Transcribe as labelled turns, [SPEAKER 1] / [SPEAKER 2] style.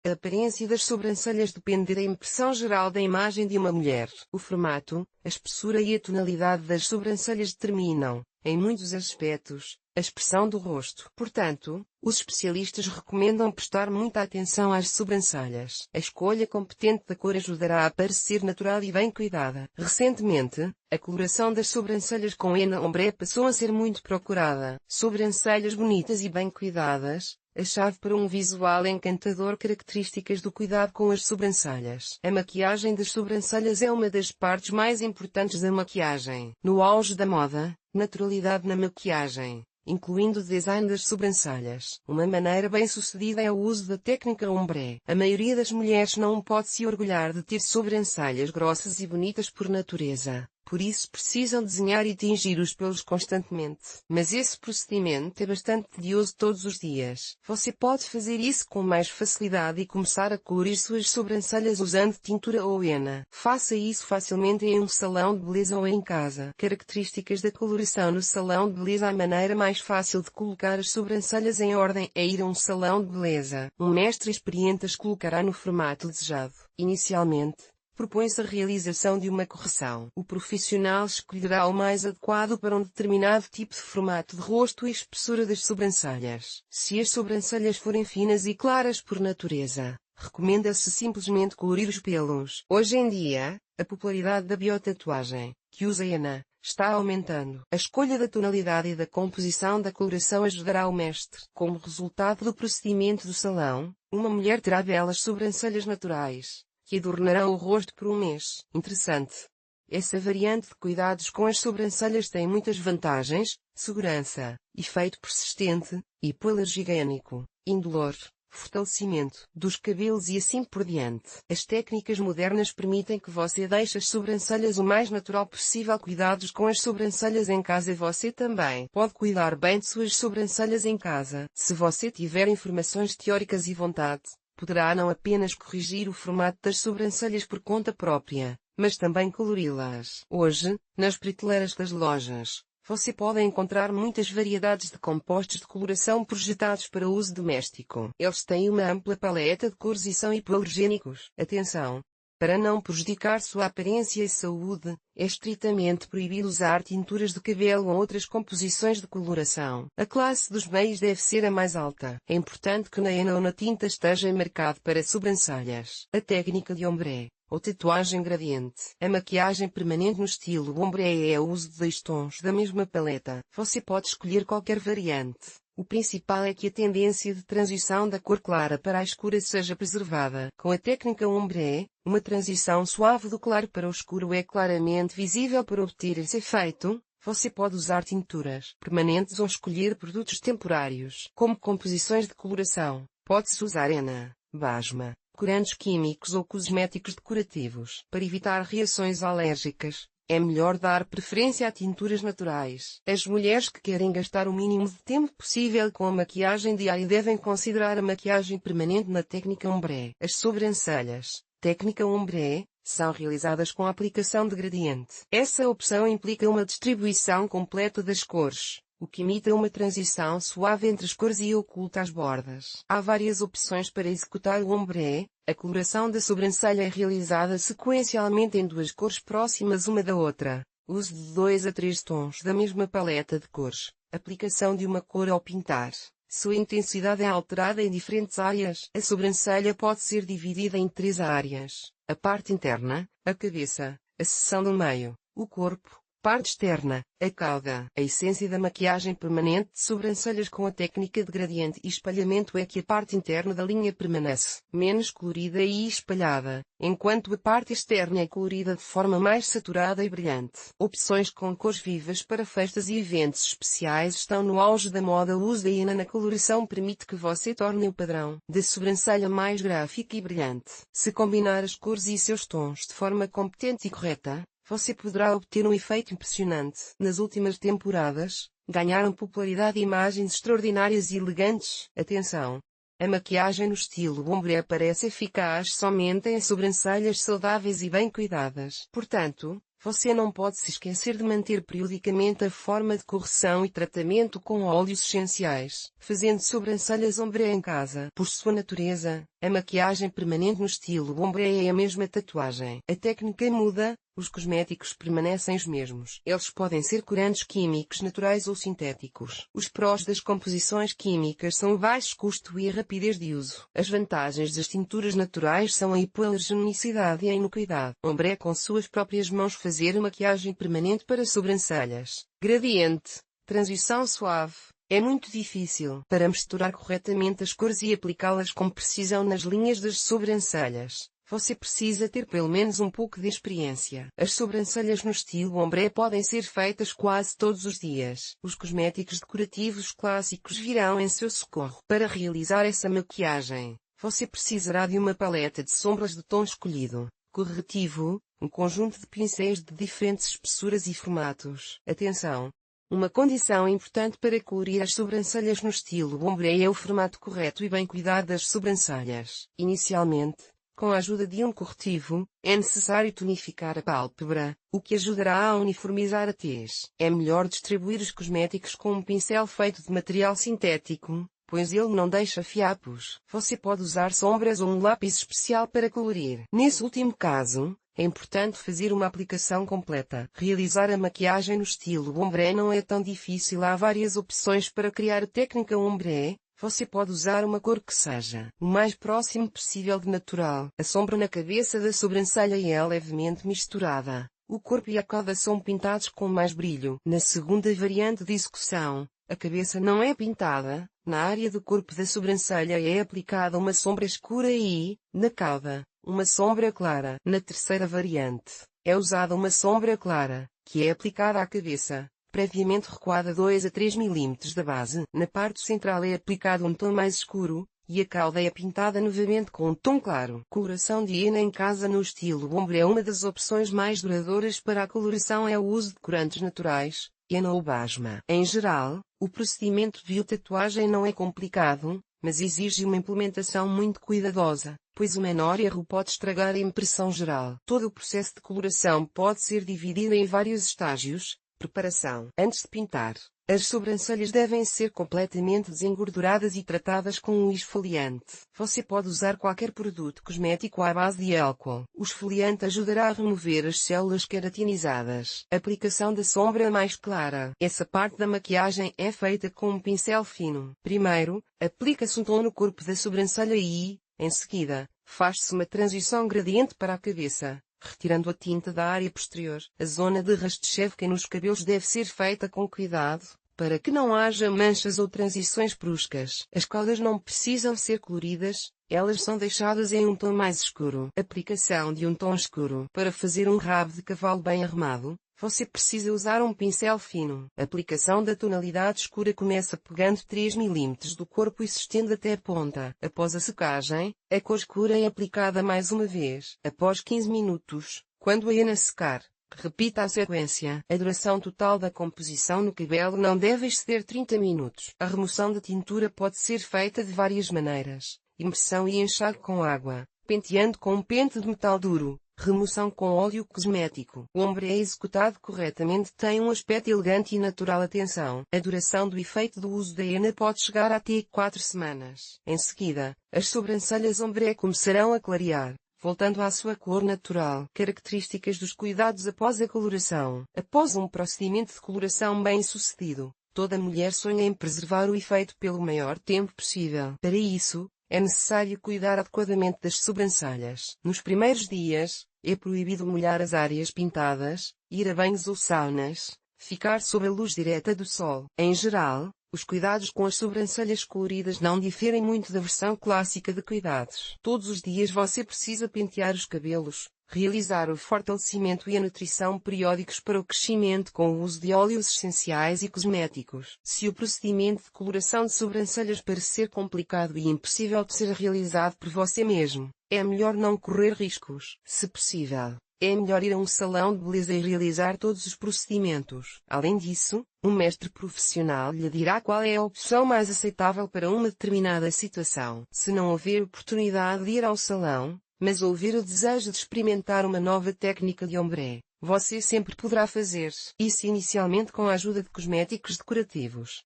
[SPEAKER 1] A aparência das sobrancelhas depende da impressão geral da imagem de uma mulher. O formato, a espessura e a tonalidade das sobrancelhas determinam, em muitos aspectos, a expressão do rosto. Portanto, os especialistas recomendam prestar muita atenção às sobrancelhas. A escolha competente da cor ajudará a parecer natural e bem cuidada. Recentemente, a coloração das sobrancelhas com henna ombre passou a ser muito procurada. Sobrancelhas bonitas e bem cuidadas, a chave para um visual encantador. Características do cuidado com as sobrancelhas. A maquiagem das sobrancelhas é uma das partes mais importantes da maquiagem. No auge da moda, naturalidade na maquiagem, incluindo o design das sobrancelhas. Uma maneira bem-sucedida é o uso da técnica ombre. A maioria das mulheres não pode se orgulhar de ter sobrancelhas grossas e bonitas por natureza. Por isso precisam desenhar e tingir os pelos constantemente. Mas esse procedimento é bastante tedioso todos os dias. Você pode fazer isso com mais facilidade e começar a colorir suas sobrancelhas usando tintura ou henna. Faça isso facilmente em um salão de beleza ou em casa. Características da coloração no salão de beleza. A maneira mais fácil de colocar as sobrancelhas em ordem é ir a um salão de beleza. Um mestre experiente as colocará no formato desejado. Inicialmente, propõe-se a realização de uma correção. O profissional escolherá o mais adequado para um determinado tipo de formato de rosto e espessura das sobrancelhas. Se as sobrancelhas forem finas e claras por natureza, recomenda-se simplesmente colorir os pelos. Hoje em dia, a popularidade da biotatuagem, que usa henna, está aumentando. A escolha da tonalidade e da composição da coloração ajudará o mestre. Como resultado do procedimento do salão, uma mulher terá belas sobrancelhas naturais, que adornarão o rosto por um mês. Interessante. Essa variante de cuidados com as sobrancelhas tem muitas vantagens: segurança, efeito persistente, hipoalergênico, indolor, fortalecimento dos cabelos e assim por diante. As técnicas modernas permitem que você deixe as sobrancelhas o mais natural possível. Cuidados com as sobrancelhas em casa. Você também pode cuidar bem de suas sobrancelhas em casa. Se você tiver informações teóricas e vontade, poderá não apenas corrigir o formato das sobrancelhas por conta própria, mas também colori-las. Hoje, nas prateleiras das lojas, você pode encontrar muitas variedades de compostos de coloração projetados para uso doméstico. Eles têm uma ampla paleta de cores e são hipoalergênicos. Atenção! Para não prejudicar sua aparência e saúde, é estritamente proibido usar tinturas de cabelo ou outras composições de coloração. A classe dos meios deve ser a mais alta. É importante que na henna ou na tinta esteja marcado para sobrancelhas. A técnica de ombre, ou tatuagem gradiente. A maquiagem permanente no estilo ombre é o uso de 2 tons da mesma paleta. Você pode escolher qualquer variante. O principal é que a tendência de transição da cor clara para a escura seja preservada. Com a técnica ombre, uma transição suave do claro para o escuro é claramente visível. Para obter esse efeito, você pode usar tinturas permanentes ou escolher produtos temporários. Como composições de coloração, pode-se usar henna, basma, corantes químicos ou cosméticos decorativos. Para evitar reações alérgicas, é melhor dar preferência a tinturas naturais. As mulheres que querem gastar o mínimo de tempo possível com a maquiagem diária devem considerar a maquiagem permanente na técnica ombre. As sobrancelhas, técnica ombre, são realizadas com a aplicação de gradiente. Essa opção implica uma distribuição completa das cores, o que imita uma transição suave entre as cores e oculta as bordas. Há várias opções para executar o ombre. A coloração da sobrancelha é realizada sequencialmente em 2 cores próximas uma da outra. Uso de 2 a 3 tons da mesma paleta de cores. Aplicação de uma cor ao pintar. Sua intensidade é alterada em diferentes áreas. A sobrancelha pode ser dividida em 3 áreas: a parte interna, a cabeça, a seção do meio, o corpo. Parte externa, a cauda. A essência da maquiagem permanente de sobrancelhas com a técnica de gradiente e espalhamento é que a parte interna da linha permanece menos colorida e espalhada, enquanto a parte externa é colorida de forma mais saturada e brilhante. Opções com cores vivas para festas e eventos especiais estão no auge da moda. O uso da henna na coloração permite que você torne o padrão da sobrancelha mais gráfica e brilhante. Se combinar as cores e seus tons de forma competente e correta, você poderá obter um efeito impressionante. Nas últimas temporadas, ganharam popularidade imagens extraordinárias e elegantes. Atenção! A maquiagem no estilo ombre parece eficaz somente em sobrancelhas saudáveis e bem cuidadas. Portanto, Você não pode se esquecer de manter periodicamente a forma de correção e tratamento com óleos essenciais, fazendo sobrancelhas ombre em casa. Por sua natureza, a maquiagem permanente no estilo ombre é a mesma tatuagem. A técnica muda, os cosméticos permanecem os mesmos. Eles podem ser corantes químicos naturais ou sintéticos. Os prós das composições químicas são o baixo custo e a rapidez de uso. As vantagens das tinturas naturais são a hipoalergenicidade e a inocuidade. Ombre com suas próprias mãos fazer maquiagem permanente para sobrancelhas. Gradiente. Transição suave. É muito difícil para misturar corretamente as cores e aplicá-las com precisão nas linhas das sobrancelhas. Você precisa ter pelo menos um pouco de experiência. As sobrancelhas no estilo ombre podem ser feitas quase todos os dias. Os cosméticos decorativos clássicos virão em seu socorro. Para realizar essa maquiagem, você precisará de uma paleta de sombras de tom escolhido, corretivo, um conjunto de pincéis de diferentes espessuras e formatos. Atenção! Uma condição importante para colorir as sobrancelhas no estilo ombre é o formato correto e bem cuidado das sobrancelhas. Inicialmente, com a ajuda de um corretivo, é necessário tonificar a pálpebra, o que ajudará a uniformizar a tez. É melhor distribuir os cosméticos com um pincel feito de material sintético, pois ele não deixa fiapos. Você pode usar sombras ou um lápis especial para colorir. Nesse último caso, é importante fazer uma aplicação completa. Realizar a maquiagem no estilo ombre não é tão difícil. Há várias opções para criar a técnica ombre. Você pode usar uma cor que seja o mais próximo possível de natural. A sombra na cabeça da sobrancelha é levemente misturada. O corpo e a cauda são pintados com mais brilho. Na segunda variante de execução, a cabeça não é pintada. Na área do corpo da sobrancelha é aplicada uma sombra escura e, na cauda, uma sombra clara. Na terceira variante, é usada uma sombra clara, que é aplicada à cabeça, previamente recuada 2 a 3 mm da base. Na parte central é aplicado um tom mais escuro, e a cauda é pintada novamente com um tom claro. Coloração de henna em casa no estilo ombre é uma das opções mais duradouras para a coloração. É o uso de corantes naturais, henna ou basma. Em geral, o procedimento de biotatuagem não é complicado, mas exige uma implementação muito cuidadosa, pois o menor erro pode estragar a impressão geral. Todo o processo de coloração pode ser dividido em vários estágios. Preparação. Antes de pintar, as sobrancelhas devem ser completamente desengorduradas e tratadas com um esfoliante. Você pode usar qualquer produto cosmético à base de álcool. O esfoliante ajudará a remover as células queratinizadas. Aplicação da sombra mais clara. Essa parte da maquiagem é feita com um pincel fino. Primeiro, aplica-se um tom no corpo da sobrancelha e, em seguida, faz-se uma transição gradiente para a cabeça, retirando a tinta da área posterior. A zona de rastechevka nos cabelos deve ser feita com cuidado, para que não haja manchas ou transições bruscas. As caudas não precisam ser coloridas, elas são deixadas em um tom mais escuro. Aplicação de um tom escuro. Para fazer um rabo de cavalo bem arrumado, você precisa usar um pincel fino. A aplicação da tonalidade escura começa pegando 3 mm do corpo e se estende até a ponta. Após a secagem, a cor escura é aplicada mais uma vez. Após 15 minutos, quando a henna secar, repita a sequência. A duração total da composição no cabelo não deve exceder 30 minutos. A remoção da tintura pode ser feita de várias maneiras. Imersão e enxágue com água, penteando com um pente de metal duro. Remoção com óleo cosmético. O ombre é executado corretamente tem um aspecto elegante e natural. Atenção! A duração do efeito do uso da henna pode chegar até 4 semanas. Em seguida, as sobrancelhas ombre começarão a clarear, voltando à sua cor natural. Características dos cuidados após a coloração. Após um procedimento de coloração bem-sucedido, toda mulher sonha em preservar o efeito pelo maior tempo possível. Para isso, é necessário cuidar adequadamente das sobrancelhas. Nos primeiros dias, é proibido molhar as áreas pintadas, ir a banhos ou saunas, ficar sob a luz direta do sol. Em geral, os cuidados com as sobrancelhas coloridas não diferem muito da versão clássica de cuidados. Todos os dias você precisa pentear os cabelos, realizar o fortalecimento e a nutrição periódicos para o crescimento com o uso de óleos essenciais e cosméticos. Se o procedimento de coloração de sobrancelhas parecer complicado e impossível de ser realizado por você mesmo, é melhor não correr riscos. Se possível, é melhor ir a um salão de beleza e realizar todos os procedimentos. Além disso, um mestre profissional lhe dirá qual é a opção mais aceitável para uma determinada situação. Se não houver oportunidade de ir ao salão, Mas ouvir o desejo de experimentar uma nova técnica de ombré, você sempre poderá fazer isso inicialmente com a ajuda de cosméticos decorativos.